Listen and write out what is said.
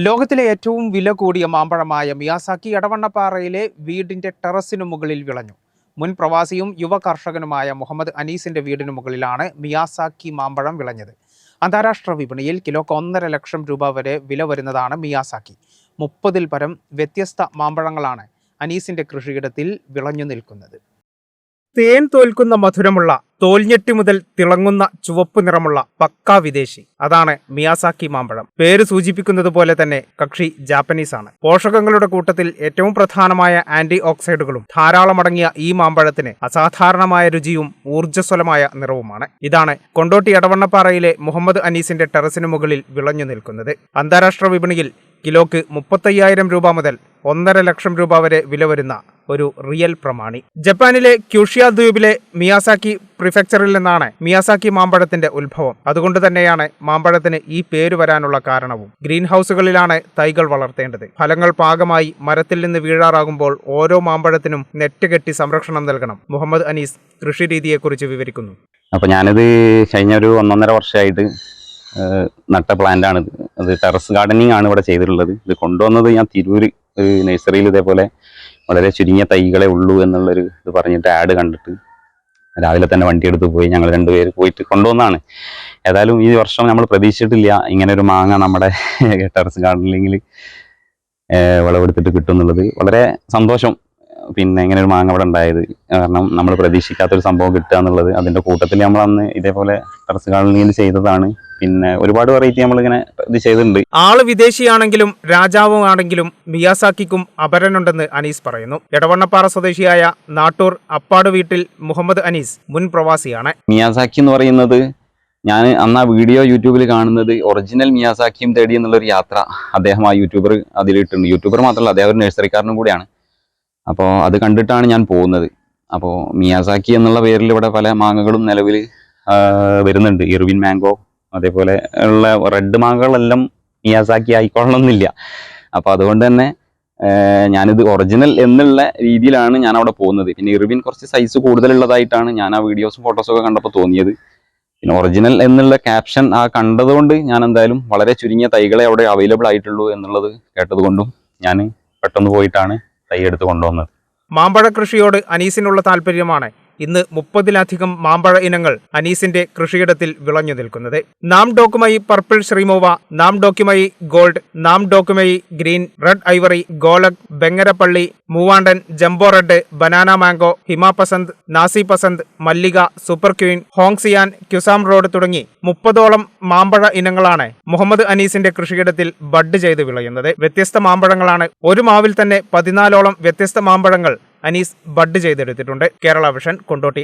ലോകത്തിലെ ഏറ്റവും വില കൂടിയ മാമ്പഴമായ മിയാസാക്കി എടവണ്ണപ്പാറയിലെ വീടിന്റെ ടെറസിനു മുകളിൽ വിളഞ്ഞു. മുൻ പ്രവാസിയും യുവ കർഷകനുമായ മുഹമ്മദ് അനീസിന്റെ വീടിനു മുകളിലാണ് മിയാസാക്കി മാമ്പഴം വിളഞ്ഞത്. അന്താരാഷ്ട്ര വിപണിയിൽ കിലോക്ക് 1.5 ലക്ഷം രൂപ വരെ വില വരുന്നതാണ് മിയാസാക്കി. 30-ൽ പരം വ്യത്യസ്ത മാമ്പഴങ്ങളാണ് അനീസിന്റെ കൃഷിയിടത്തിൽ വിളഞ്ഞു നിൽക്കുന്നത്. തേൻ തോൽക്കുന്ന മധുരമുള്ള, തോൽഞ്ഞെട്ടി മുതൽ തിളങ്ങുന്ന ചുവപ്പ് നിറമുള്ള പക്കാ വിദേശി, അതാണ് മിയാസാക്കി മാമ്പഴം. പേര് സൂചിപ്പിക്കുന്നത് പോലെ തന്നെ കക്ഷി ജാപ്പനീസാണ്. പോഷകങ്ങളുടെ കൂട്ടത്തിൽ ഏറ്റവും പ്രധാനമായ ആന്റി ഓക്സൈഡുകളും ധാരാളമടങ്ങിയ ഈ മാമ്പഴത്തിന് അസാധാരണമായ രുചിയും ഊർജ്ജസ്വലമായ നിറവുമാണ്. ഇതാണ് കൊണ്ടോട്ടി എടവണ്ണപ്പാറയിലെ മുഹമ്മദ് അനീസിന്റെ ടെറസിനു മുകളിൽ വിളഞ്ഞു നിൽക്കുന്നത്. അന്താരാഷ്ട്ര വിപണിയിൽ കിലോക്ക് 35,000 രൂപ മുതൽ 1.5 ലക്ഷം രൂപ വരെ വില വരുന്ന ഒരു റിയൽ പ്രമാണി. ജപ്പാനിലെ ക്യൂഷിയ ദ്വീപിലെ മിയാസാക്കി പ്രിഫെക്ചറിൽ നിന്നാണ് മിയാസാക്കി മാമ്പഴത്തിന്റെ ഉത്ഭവം. അതുകൊണ്ട് തന്നെയാണ് മാമ്പഴത്തിന് ഈ പേര് വരാനുള്ള കാരണവും. ഗ്രീൻ ഹൗസുകളിലാണ് തൈകൾ വളർത്തേണ്ടത്. ഫലങ്ങൾ പാകമായി മരത്തിൽ നിന്ന് വീഴാറാകുമ്പോൾ ഓരോ മാമ്പഴത്തിനും നെറ്റ് കെട്ടി സംരക്ഷണം നൽകണം. മുഹമ്മദ് അനീസ് കൃഷി രീതിയെക്കുറിച്ച് വിവരിക്കുന്നു. അപ്പോൾ ഞാനിത് കഴിഞ്ഞ ഒരു 1.5 വർഷമായിട്ട് നട്ട പ്ലാന്റാണ്. അത് ടെറസ് ഗാർഡനിങ് ആണ് ഇവിടെ ചെയ്തിട്ടുള്ളത്. ഇത് കൊണ്ടുവന്നത് ഞാൻ തിരൂര് നഴ്സറിയിൽ ഇതേപോലെ വളരെ ചുരുങ്ങിയ തൈകളെ ഉള്ളൂ എന്നുള്ളൊരു ഇത് പറഞ്ഞിട്ട് ആഡ് കണ്ടിട്ട് രാവിലെ തന്നെ വണ്ടി എടുത്ത് പോയി ഞങ്ങൾ 2 പേര് പോയിട്ട് കൊണ്ടുവന്നാണ്. ഏതായാലും ഈ വർഷം നമ്മൾ പ്രതീക്ഷിച്ചിട്ടില്ല ഇങ്ങനെ ഒരു മാങ്ങ നമ്മുടെ ടെറസ് ഗാർഡനിങ്ങിൽ വിളവെടുത്തിട്ട് കിട്ടും എന്നുള്ളത്. വളരെ സന്തോഷം. പിന്നെ ഇങ്ങനെ ഒരു മാങ്ങ ഇവിടെ ഉണ്ടായത് കാരണം നമ്മൾ പ്രതീക്ഷിക്കാത്തൊരു സംഭവം കിട്ടുക എന്നുള്ളത്. അതിൻ്റെ കൂട്ടത്തിൽ നമ്മൾ അന്ന് ഇതേപോലെ ടെറസ് ഗാർഡനിങ്ങിൽ ചെയ്തതാണ്. പിന്നെ ഒരുപാട് വെറൈറ്റി നമ്മളിങ്ങനെ ഇത് ചെയ്തിട്ടുണ്ട്. ആള് വിദേശിയാണെങ്കിലും രാജാവുമാണെങ്കിലും മിയാസാക്കിക്കും അപരനുണ്ടെന്ന് അനീസ് പറയുന്നു. എടവണ്ണപ്പാറ സ്വദേശിയായ നാട്ടൂർ അപ്പാട് വീട്ടിൽ മുഹമ്മദ് അനീസ് മുൻ പ്രവാസിയാണ്. മിയാസാക്കി എന്ന് പറയുന്നത് ഞാൻ അന്ന് ആ വീഡിയോ യൂട്യൂബിൽ കാണുന്നത് ഒറിജിനൽ മിയാസാക്കിയും തേടി എന്നുള്ളൊരു യാത്ര അദ്ദേഹം ആ യൂട്യൂബർ അതിലിട്ടുണ്ട്. യൂട്യൂബർ മാത്രമല്ല, അദ്ദേഹം ഒരു നഴ്സറിക്കാരനും കൂടിയാണ്. അപ്പോൾ അത് കണ്ടിട്ടാണ് ഞാൻ പോകുന്നത്. അപ്പോൾ മിയാസാക്കി എന്നുള്ള പേരിൽ ഇവിടെ പല മാങ്ങകളും നിലവിൽ വരുന്നുണ്ട്. ഇർവിൻ മാംഗോ, അതേപോലെ ഉള്ള റെഡ് മാങ്ങകളെല്ലാം മിയാസാക്കി ആയിക്കൊള്ളണമെന്നില്ല. അപ്പോൾ അതുകൊണ്ട് തന്നെ ഞാനിത് ഒറിജിനൽ എന്നുള്ള രീതിയിലാണ് ഞാൻ അവിടെ പോകുന്നത്. പിന്നെ ഇർവിൻ കുറച്ച് സൈസ് കൂടുതലുള്ളതായിട്ടാണ് ഞാൻ ആ വീഡിയോസും ഫോട്ടോസൊക്കെ കണ്ടപ്പോൾ തോന്നിയത്. പിന്നെ ഒറിജിനൽ എന്നുള്ള ക്യാപ്ഷൻ ആ കണ്ടതുകൊണ്ട് ഞാൻ എന്തായാലും വളരെ ചുരുങ്ങിയ തൈകളെ അവിടെ അവൈലബിൾ ആയിട്ടുള്ളൂ എന്നുള്ളത് കേട്ടതുകൊണ്ടും ഞാൻ പെട്ടെന്ന് പോയിട്ടാണ് തൈ എടുത്ത് കൊണ്ടുവന്നത്. മാമ്പഴ കൃഷിയോട് അനീസിനുള്ള താല്പര്യമാണ് ഇന്ന് 30-ലധികം മാമ്പഴ ഇനങ്ങൾ അനീസിന്റെ കൃഷിയിടത്തിൽ വിളഞ്ഞു നിൽക്കുന്നത്. നാം ഡോക്കുമൈ പർപ്പിൾ ശ്രീമോവ, നാം Dokmai gold, Nam Dokmai green, red ivory, Golek, Banganapalli, Moovandan, jumbo red, banana mango, Hima Pasand, Nasi Pasand, Mallika, super queen, ഹോങ്സിയാൻ, ക്യുസാം റോഡ് തുടങ്ങി 30ഓളം മാമ്പഴ ഇനങ്ങളാണ് മുഹമ്മദ് അനീസിന്റെ കൃഷിയിടത്തിൽ ബഡ് ചെയ്ത് വിളയുന്നത്. വ്യത്യസ്ത മാമ്പഴങ്ങളാണ്. ഒരു മാവിൽ തന്നെ 14ഓളം വ്യത്യസ്ത മാമ്പഴങ്ങൾ അനീസ് ബഡ് ചെയ്തെടുത്തിട്ടുണ്ട്. കേരള വിഷൻ, കൊണ്ടോട്ടി.